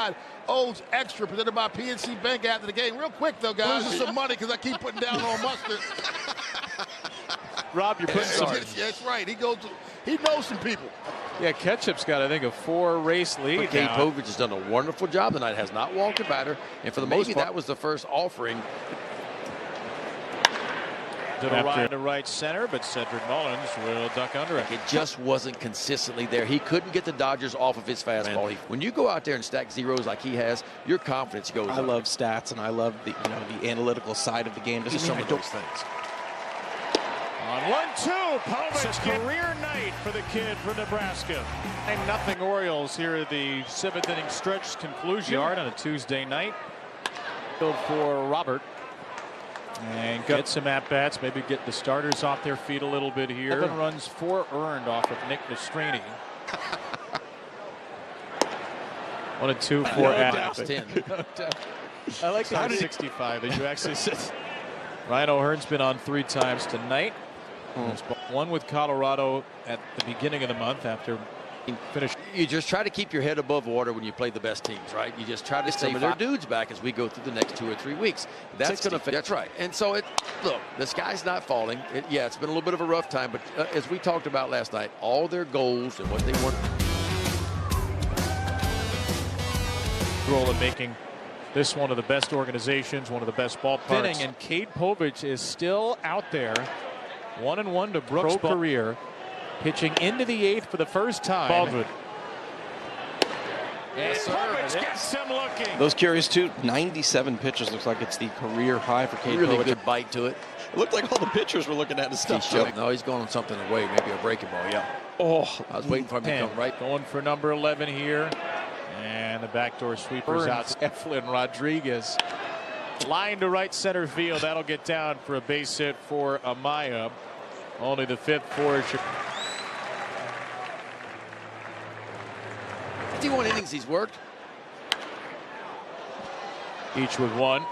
side. O's Extra, presented by PNC Bank after the game. Real quick, though, guys, this is some money because I keep putting down on mustard. Rob, you're putting some. Yeah, that's right. He knows some people. Yeah, Ketchup's got, I think, a 4-race lead. Cade Povich has done a wonderful job tonight. Has not walked a batter, and for the most part, that was the first offering. To the right to right center, but Cedric Mullins will duck under it. It just wasn't consistently there. He couldn't get the Dodgers off of his fastball. When you go out there and stack zeros like he has, your confidence goes up. I love stats, and I love the the analytical side of the game. Just some of those things. On 1-2, Povich, career night for the kid from Nebraska. 9-0 Orioles here at the 7th inning stretch conclusion. Yard on a Tuesday night. Field for Robert. And get some at-bats, maybe get the starters off their feet a little bit here. 7 runs, 4 earned off of Nick Nastrini. 1-2 for at-bats. I like the 65 that you actually said. Ryan O'Hearn's been on 3 times tonight. One with Colorado at the beginning of the month after finish. You just try to keep your head above water when you play the best teams, right? You just try to stay some of their dudes back as we go through the next 2 or 3 weeks. That's going to. That's right. And so look, the sky's not falling. Yeah, it's been a little bit of a rough time, but as we talked about last night, all their goals and what they want. Role in making this one of the best organizations, one of the best ballparks. And Cade Povich is still out there. 1-1 to Brooks' career. Pitching into the 8th for the first time. Baldwin. Yes, sir. Povich gets him looking. Those curious too. 97 pitches looks like it's the career high for Cade Povich. Really good bite to it. It looked like all the pitchers were looking at his stuff. No, he's going on something away, maybe a breaking ball. Yeah. Oh, I was waiting for him to come right. Going for number 11 here. And the backdoor sweeper's out. Eflin Rodriguez. Line to right center field. That'll get down for a base hit for Amaya. Only the 5th for 51 innings he's worked. Each with 1.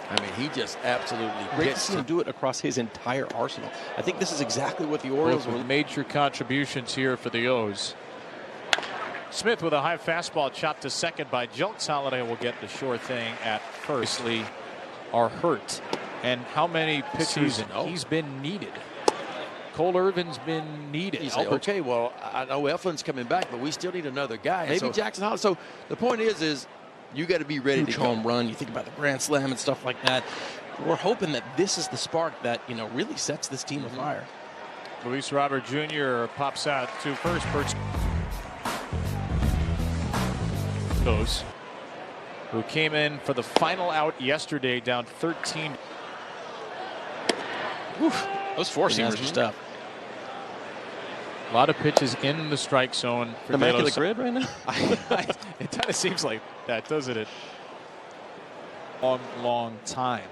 I mean, he just absolutely great to see him do it across his entire arsenal. I think this is exactly what the Orioles were. Major contributions here for the O's. Smith with a high fastball chopped to second by Julks. Holiday will get the sure thing at first. Are hurt. And how many pitchers he's been needed? Cole Irvin's been needed. You say, okay, well, I know Eflin's coming back, but we still need another guy. Maybe Jackson Hollis. So the point is you got to be ready to home run. You think about the Grand Slam and stuff like that. We're hoping that this is the spark that really sets this team afire. Luis Robert Jr. pops out to first. Who came in for the final out yesterday, down 13. Oof, those 4-seamers are tough. A lot of pitches in the strike zone for immaculate grid right now. It kind of seems like that, doesn't it? Long time.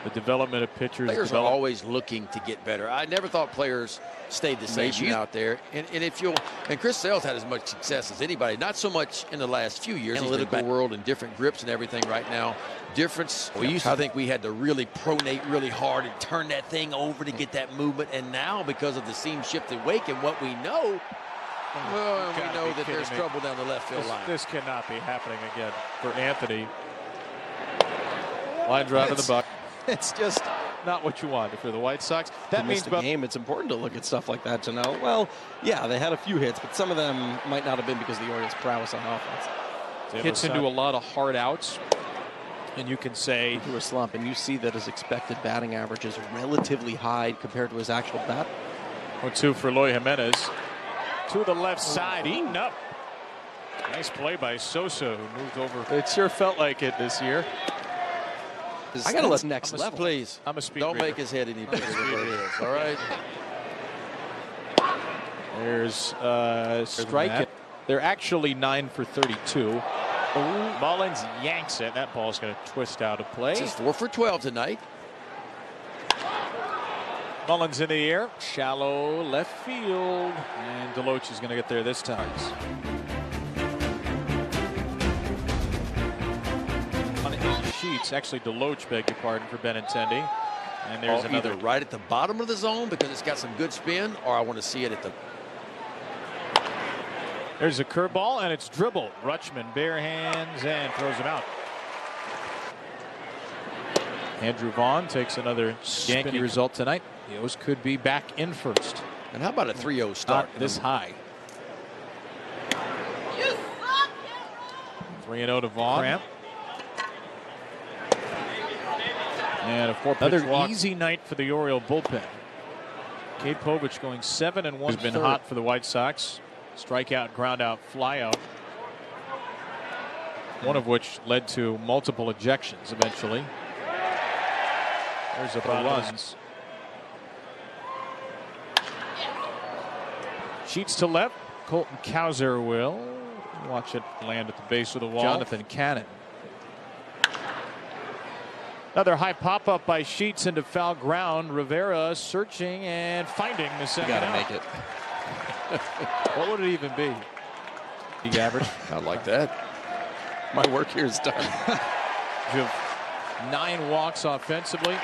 The development of pitchers. Players are always looking to get better. I never thought players stayed the same out there. And Chris Sale's had as much success as anybody. Not so much in the last few years. Analytical world and different grips and everything right now. Difference. We used to think we had to really pronate really hard and turn that thing over to get that movement. And now, because of the seam shifted wake and what we know, we know that there's trouble down the left field line. This cannot be happening again for Anthony. Line drive in the buck. It's just not what you want if you're the White Sox. That means the game. It's important to look at stuff like that to know. Well, yeah, they had a few hits, but some of them might not have been because of the Orioles' prowess on offense. Hits into a lot of hard outs, and you can say through a slump, and you see that his expected batting average is relatively high compared to his actual bat. 1-2 for Eloy Jimenez. To the left side, eaten up. Nice play by Sosa, who moved over. It sure felt like it this year. I gotta let next level. Please, I'm a speed don't reader. make his head any bigger than what it is. All right. There's strike. They're actually 9 for 32. Mullins yanks it. That ball's going to twist out of play. It's 4 for 12 tonight. Mullins in the air, shallow left field, and Deloach is going to get there this time. Sheets, actually Deloach, beg your pardon, for Benintendi. And there's another either right at the bottom of the zone because it's got some good spin, or I want to see it at the There's a curveball, and it's dribbled. Rutschman bare hands and throws him out. Andrew Vaughn takes another Yankee result tonight. The O's could be back in first. And how about a 3-0 start? Not this high. 3-0 to Vaughn. Cramp. And a 4-pitch Another walk. easy night for the Oriole bullpen. Cade Povich going 7-1. Has been hot for the White Sox. Strikeout, ground out, fly out. One of which led to multiple ejections eventually. There's a runs. Sheets to left. Colton Cowser will watch it land at the base of the wall. Jonathan Cannon. Another high pop up by Sheets into foul ground. Rivera searching and finding the second Gotta out. make it. What would it even be? League average. I like that. My work here is done. You have 9 walks offensively.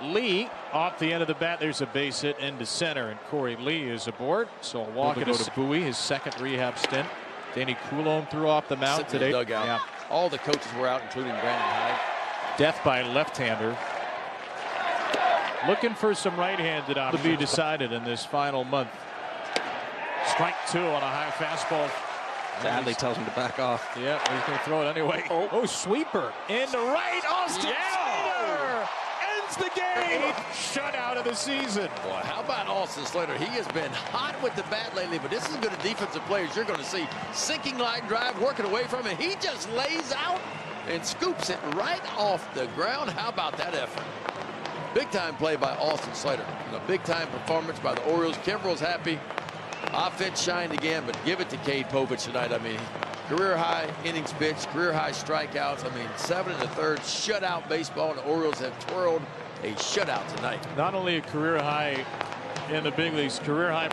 Lee off the end of the bat. There's a base hit into center, and Corey Lee is aboard. So a walk and go to Bowie, his second rehab stint. Danny Coulombe threw off the mound Sitting in today. the dugout. Yeah. All the coaches were out, including Brandon Hyde. Death by left-hander. Looking for some right-handed options to be decided in this final month. Strike 2 on a high fastball. Sadly tells him to back off. Yeah, he's going to throw it anyway. Oh, sweeper into right. Austin Slater ends the game. Shutout of the season. Boy, how about Austin Slater? He has been hot with the bat lately, but this is good defensive players you're going to see. Sinking line drive, working away from it. He just lays out and scoops it right off the ground. How about that effort? Big time play by Austin Slater. And a big time performance by the Orioles. Kimbrel's happy. Offense shined again, but give it to Cade Povich tonight. I mean, career high innings pitched, career high strikeouts. I mean, 7 1/3 shutout baseball, and the Orioles have twirled a shutout tonight. Not only a career high in the big leagues, career high